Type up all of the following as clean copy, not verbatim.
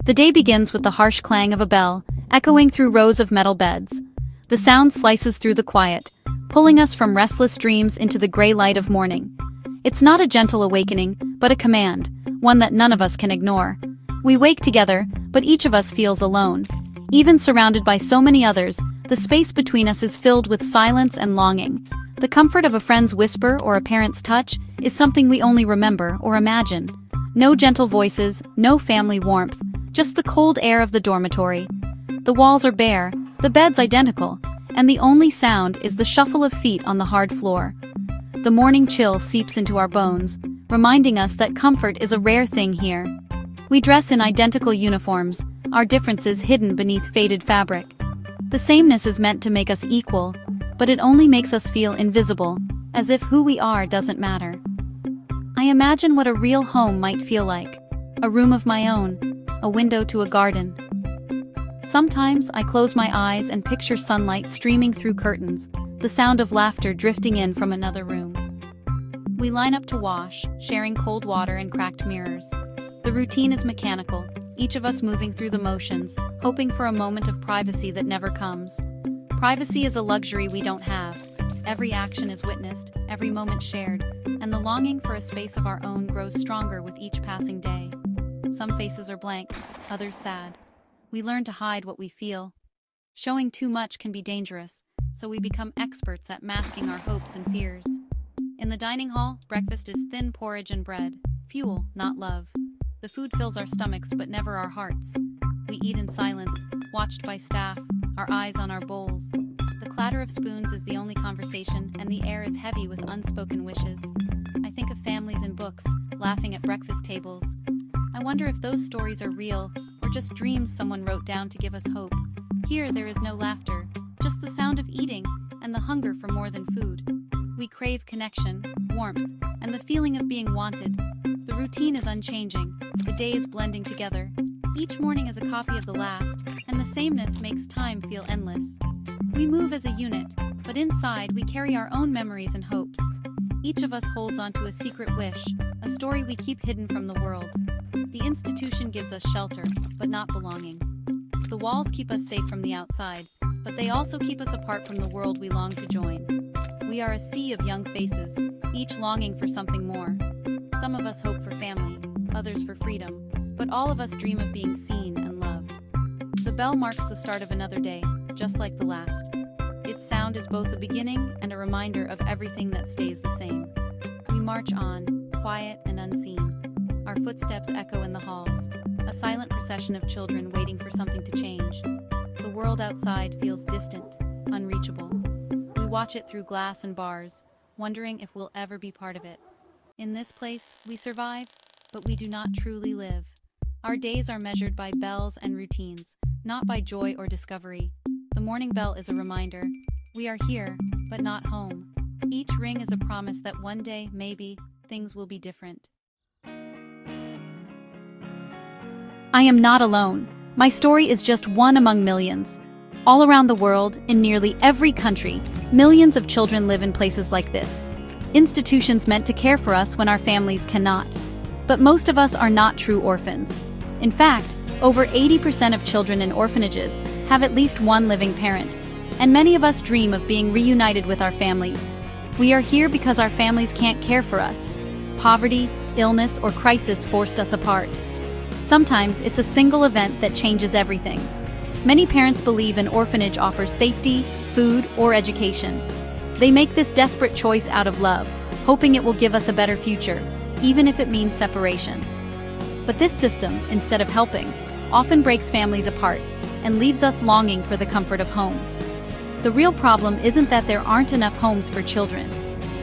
The day begins with the harsh clang of a bell, echoing through rows of metal beds. The sound slices through the quiet, pulling us from restless dreams into the gray light of morning. It's not a gentle awakening, but a command, one that none of us can ignore. We wake together, but each of us feels alone. Even surrounded by so many others, the space between us is filled with silence and longing. The comfort of a friend's whisper or a parent's touch is something we only remember or imagine. No gentle voices, no family warmth, just the cold air of the dormitory. The walls are bare, the beds identical, and the only sound is the shuffle of feet on the hard floor. The morning chill seeps into our bones, reminding us that comfort is a rare thing here. We dress in identical uniforms, our differences hidden beneath faded fabric. The sameness is meant to make us equal, but it only makes us feel invisible, as if who we are doesn't matter. I imagine what a real home might feel like. A room of my own, a window to a garden. Sometimes I close my eyes and picture sunlight streaming through curtains, the sound of laughter drifting in from another room. We line up to wash, sharing cold water and cracked mirrors. The routine is mechanical, each of us moving through the motions, hoping for a moment of privacy that never comes. Privacy is a luxury we don't have. Every action is witnessed, every moment shared, and the longing for a space of our own grows stronger with each passing day. Some faces are blank, others sad. We learn to hide what we feel. Showing too much can be dangerous, so we become experts at masking our hopes and fears. In the dining hall, breakfast is thin porridge and bread. Fuel, not love. The food fills our stomachs but never our hearts. We eat in silence, watched by staff, our eyes on our bowls. The clatter of spoons is the only conversation, and the air is heavy with unspoken wishes. I think of families in books, laughing at breakfast tables. I wonder if those stories are real, or just dreams someone wrote down to give us hope. Here there is no laughter, just the sound of eating, and the hunger for more than food. We crave connection, warmth, and the feeling of being wanted. The routine is unchanging, the days blending together. Each morning is a copy of the last, and the sameness makes time feel endless. We move as a unit, but inside we carry our own memories and hopes. Each of us holds onto a secret wish, a story we keep hidden from the world. The institution gives us shelter, but not belonging. The walls keep us safe from the outside, but they also keep us apart from the world we long to join. We are a sea of young faces, each longing for something more. Some of us hope for family, others for freedom, but all of us dream of being seen and loved. The bell marks the start of another day, just like the last. Its sound is both a beginning and a reminder of everything that stays the same. We march on, quiet and unseen. Our footsteps echo in the halls, a silent procession of children waiting for something to change. The world outside feels distant, unreachable. We watch it through glass and bars, wondering if we'll ever be part of it. In this place, we survive, but we do not truly live. Our days are measured by bells and routines, not by joy or discovery. The morning bell is a reminder. We are here, but not home. Each ring is a promise that one day, maybe, things will be different. I am not alone. My story is just one among millions. All around the world, in nearly every country, millions of children live in places like this. Institutions meant to care for us when our families cannot. But most of us are not true orphans. In fact, over 80% of children in orphanages have at least one living parent, and many of us dream of being reunited with our families. We are here because our families can't care for us. Poverty, illness, or crisis forced us apart. Sometimes it's a single event that changes everything. Many parents believe an orphanage offers safety, food, or education. They make this desperate choice out of love, hoping it will give us a better future, even if it means separation. But this system, instead of helping, often breaks families apart and leaves us longing for the comfort of home. The real problem isn't that there aren't enough homes for children.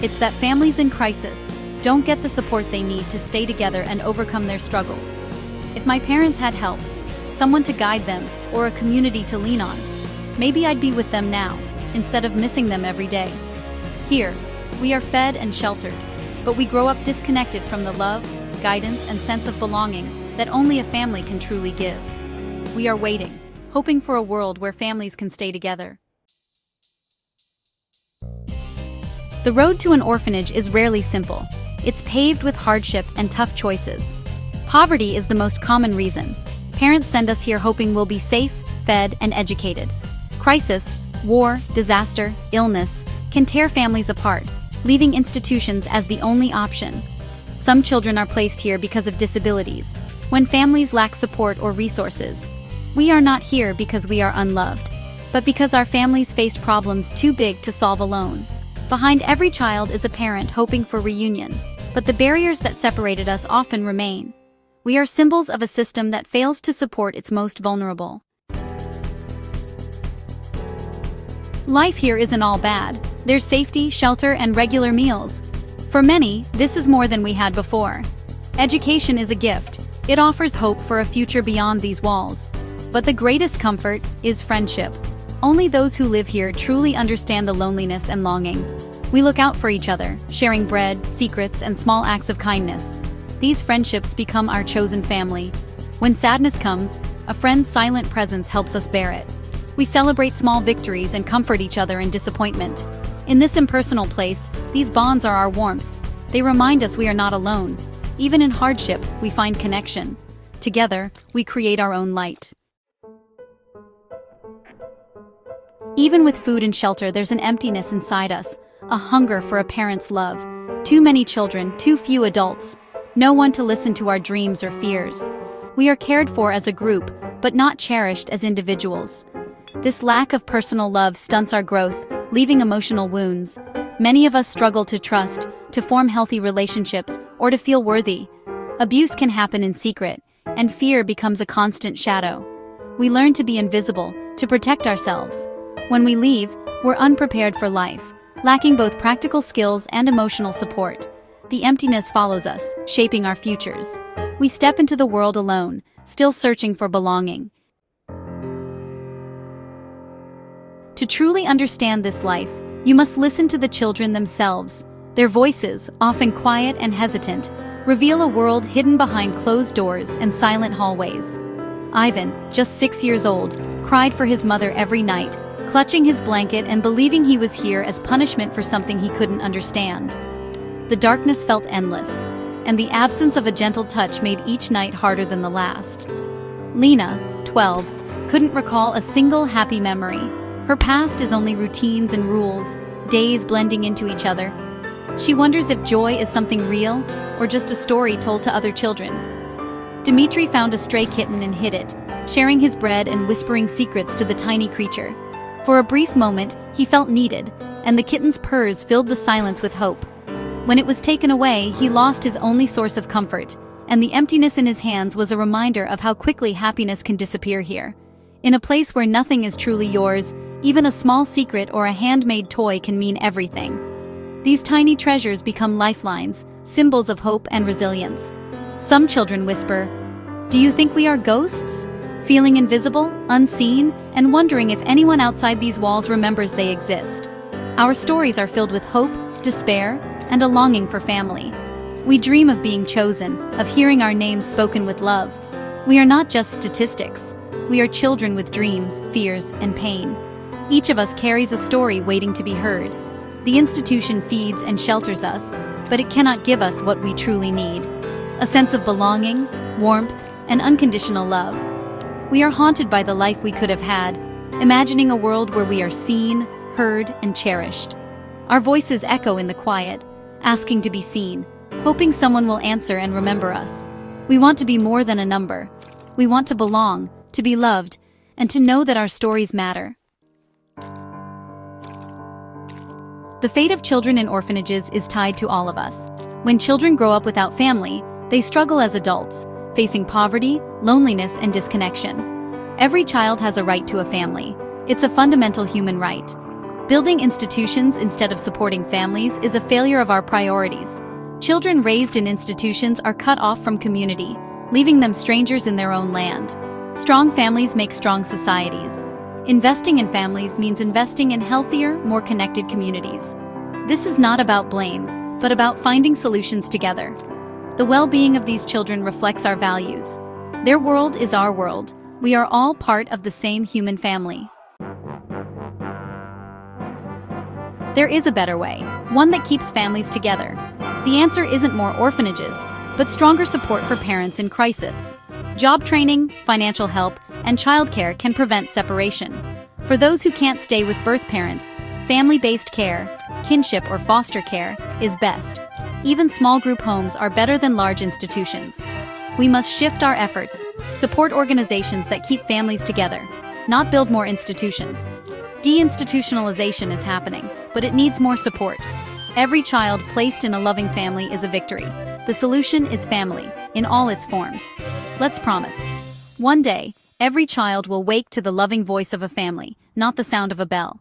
It's that families in crisis don't get the support they need to stay together and overcome their struggles. If my parents had help, someone to guide them, or a community to lean on, maybe I'd be with them now, instead of missing them every day. Here, we are fed and sheltered, but we grow up disconnected from the love, guidance, and sense of belonging that only a family can truly give. We are waiting, hoping for a world where families can stay together. The road to an orphanage is rarely simple. It's paved with hardship and tough choices. Poverty is the most common reason. Parents send us here hoping we'll be safe, fed, and educated. Crisis, war, disaster, illness can tear families apart, leaving institutions as the only option. Some children are placed here because of disabilities, when families lack support or resources. We are not here because we are unloved, but because our families faced problems too big to solve alone. Behind every child is a parent hoping for reunion, but the barriers that separated us often remain. We are symbols of a system that fails to support its most vulnerable. Life here isn't all bad. There's safety, shelter, and regular meals. For many, this is more than we had before. Education is a gift. It offers hope for a future beyond these walls. But the greatest comfort is friendship. Only those who live here truly understand the loneliness and longing. We look out for each other, sharing bread, secrets, and small acts of kindness. These friendships become our chosen family. When sadness comes, a friend's silent presence helps us bear it. We celebrate small victories and comfort each other in disappointment. In this impersonal place, these bonds are our warmth. They remind us we are not alone. Even in hardship, we find connection. Together, we create our own light. Even with food and shelter, there's an emptiness inside us, a hunger for a parent's love. Too many children, too few adults. No one to listen to our dreams or fears. We are cared for as a group, but not cherished as individuals. This lack of personal love stunts our growth, leaving emotional wounds. Many of us struggle to trust, to form healthy relationships, or to feel worthy. Abuse can happen in secret, and fear becomes a constant shadow. We learn to be invisible, to protect ourselves. When we leave, we're unprepared for life, lacking both practical skills and emotional support. The emptiness follows us, shaping our futures. We step into the world alone, still searching for belonging. To truly understand this life, you must listen to the children themselves. Their voices, often quiet and hesitant, reveal a world hidden behind closed doors and silent hallways. Ivan, just 6 years old, cried for his mother every night, clutching his blanket and believing he was here as punishment for something he couldn't understand. The darkness felt endless, and the absence of a gentle touch made each night harder than the last. Lena, 12, couldn't recall a single happy memory. Her past is only routines and rules, days blending into each other. She wonders if joy is something real, or just a story told to other children. Dmitri found a stray kitten and hid it, sharing his bread and whispering secrets to the tiny creature. For a brief moment, he felt needed, and the kitten's purrs filled the silence with hope. When it was taken away, he lost his only source of comfort, and the emptiness in his hands was a reminder of how quickly happiness can disappear here. In a place where nothing is truly yours, even a small secret or a handmade toy can mean everything. These tiny treasures become lifelines, symbols of hope and resilience. Some children whisper, "Do you think we are ghosts?" Feeling invisible, unseen, and wondering if anyone outside these walls remembers they exist. Our stories are filled with hope, despair, and a longing for family. We dream of being chosen, of hearing our names spoken with love. We are not just statistics. We are children with dreams, fears, and pain. Each of us carries a story waiting to be heard. The institution feeds and shelters us, but it cannot give us what we truly need. A sense of belonging, warmth, and unconditional love. We are haunted by the life we could have had, imagining a world where we are seen, heard, and cherished. Our voices echo in the quiet, asking to be seen, hoping someone will answer and remember us. We want to be more than a number. We want to belong, to be loved, and to know that our stories matter. The fate of children in orphanages is tied to all of us. When children grow up without family, they struggle as adults, facing poverty, loneliness, and disconnection. Every child has a right to a family. It's a fundamental human right. Building institutions instead of supporting families is a failure of our priorities. Children raised in institutions are cut off from community, leaving them strangers in their own land. Strong families make strong societies. Investing in families means investing in healthier, more connected communities. This is not about blame, but about finding solutions together. The well-being of these children reflects our values. Their world is our world. We are all part of the same human family. There is a better way, one that keeps families together. The answer isn't more orphanages, but stronger support for parents in crisis. Job training, financial help, and childcare can prevent separation. For those who can't stay with birth parents, family-based care, kinship or foster care, is best. Even small group homes are better than large institutions. We must shift our efforts, support organizations that keep families together, not build more institutions. Deinstitutionalization is happening, but it needs more support. Every child placed in a loving family is a victory. The solution is family, in all its forms. Let's promise. One day, every child will wake to the loving voice of a family, not the sound of a bell.